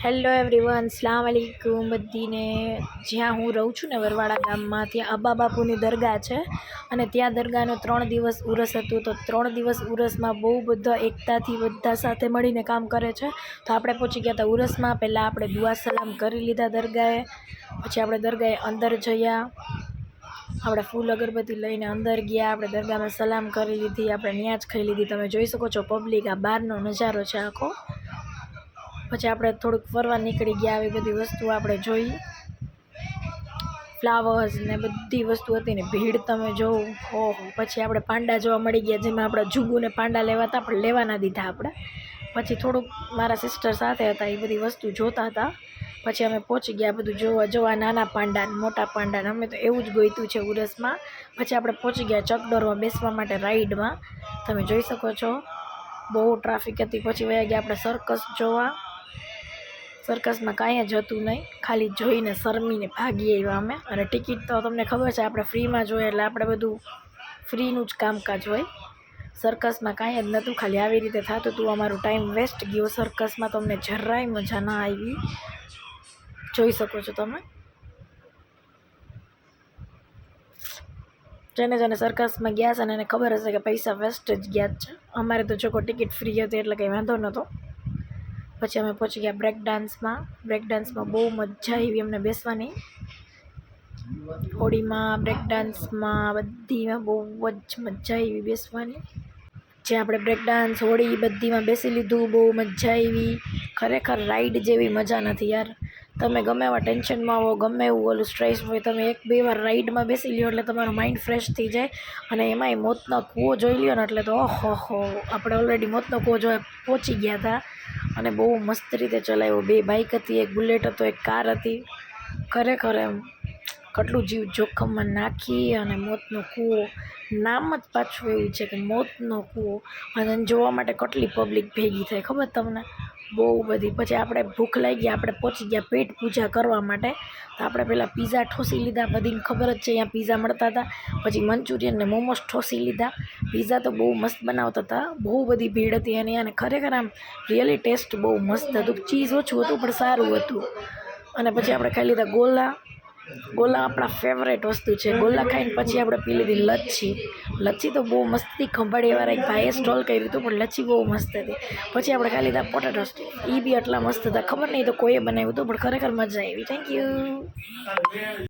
Hello everyone, સલામ વાલેકુમ બધીને। જ્યાં હું રહું છું ને વરવાડા ગામમાં, ત્યાં અબ્બા બાપુની દરગાહ છે અને ત્યાં દરગાહનો 3 દિવસ ઉરસ હતું। તો 3 દિવસ ઉરસમાં બહુ બધા એકતાથી બધા સાથે મળીને કામ કરે છે। તો આપણે પહોંચી ગયા હતા ઉરસમાં। પહેલાં આપણે દુઆ સલામ કરી લીધા દરગાહે, પછી આપણે દરગાહે અંદર જયા, આપણે ફૂલ અગરબત્તી લઈને અંદર ગયા, આપણે દરગાહમાં સલામ કરી લીધી, આપણે ન્યાજ ખાઈ લીધી। તમે જોઈ શકો છો પબ્લિક, આ બહારનો નજારો છે આખો। પછી આપણે થોડુંક ફરવા નીકળી ગયા, આવી બધી વસ્તુ આપણે જોઈ, ફ્લાવર્સ ને બધી વસ્તુ હતી ને ભીડ તમે જોવો, ઓહો। પછી આપણે પાંડા જોવા મળી ગયા, જેમાં આપણા જુબુને પાંડા લેવા હતા પણ લેવા ના દીધા આપણે। પછી થોડુંક મારા સિસ્ટર સાથે હતા, એ બધી વસ્તુ જોતા હતા। પછી અમે પહોંચી ગયા બધું જોવા નાના પાંડા ને મોટા પાંડા, અમે તો એવું જ ગોઈતું છે ઉરસમાં। પછી આપણે પહોંચી ગયા ચકડોરમાં બેસવા માટે રાઈડમાં, તમે જોઈ શકો છો બહુ ટ્રાફિક હતી। પછી વયા ગયા આપણે સર્કસ જોવા। સર્કસમાં કાંઈ જ હતું નહીં, ખાલી જોઈને શરમીને ભાગી આવ્યા અમે। અને ટિકિટ તો તમને ખબર છે આપણે ફ્રીમાં જોઈએ, એટલે આપણે બધું ફ્રીનું જ કામકાજ હોય। સર્કસમાં કાંઈ જ નહોતું, ખાલી આવી રીતે થતું હતું। અમારું ટાઈમ વેસ્ટ ગયો સર્કસમાં, તો અમને જરાય મજા ના આવી, જોઈ શકો છો તમે। જેને સર્કસમાં ગયા છે ને એને ખબર હશે કે પૈસા વેસ્ટ જ ગયા જ છે। અમારે તો જો ટિકિટ ફ્રી હતી એટલે કંઈ વાંધો નહોતો। પછી અમે પહોંચી ગયા બ્રેક ડાન્સમાં બહુ મજા આવી અમને બેસવાની। હોડીમાં, બ્રેક ડાન્સમાં, બધીમાં બહુ જ મજા આવી બેસવાની। જે આપણે બ્રેક ડાન્સ, હોડી બધીમાં બેસી લીધું, બહુ મજા આવી। ખરેખર રાઈડ જેવી મજા નથી યાર। તમે ગમે એવા ટેન્શનમાં હો, ગમે એવું ઓલું સ્ટ્રેસ હોય, તમે 1-2 વાર રાઈડમાં બેસી લ્યો એટલે તમારું માઇન્ડ ફ્રેશ થઈ જાય। અને એમાંય મોતનો કૂવો જોઈ લ્યો ને એટલે તો ઓહો, આપણે ઓલરેડી મોતનો કૂવો જોવા પહોંચી ગયા હતા અને બહુ મસ્ત રીતે ચલાવ્યો। 2 બાઇક હતી, 1 બુલેટ હતો, 1 કાર હતી। ખરેખર એમ કેટલું જીવ જોખમમાં નાખી અને મોતનો કૂવો, નામ જ પાછું એવું છે કે મોતનો કૂવો, અને જોવા માટે કેટલી પબ્લિક ભેગી થાય ખબર તમને, બહુ બધી। પછી આપણે ભૂખ લાગી, આપણે પહોંચી ગયા પેટ પૂજા કરવા માટે। તો આપણે પહેલાં પીઝા ઠોસી લીધા, બધીને ખબર જ છે અહીંયા પીઝા મળતા હતા। પછી મંચુરિયન ને મોમોસ ઠોસી લીધા। પીઝા તો બહુ મસ્ત બનાવતા હતા, બહુ બધી ભીડ હતી એની, અને ખરેખર આમ રિયલી ટેસ્ટ બહુ મસ્ત હતું, ચીઝ ઓછું હતું પણ સારું હતું। અને પછી આપણે ખાઈ લીધા ગોલા આપણા ફેવરેટ વસ્તુ છે। ગોલા ખાઈને પછી આપણે પી લીધી લચ્છી તો બહુ મસ્ત હતી। ખંભાળીવાળા એક ભાઈએ સ્ટોલ કર્યું હતું પણ લચ્છી બહુ મસ્ત હતી। પછી આપણે ખાઈ લીધા પોટેટો સ્ટીક, એ બી એટલા મસ્ત હતા, ખબર નહીં તો કોઈએ બનાવ્યું હતું પણ ખરેખર મજા આવી। Thank you.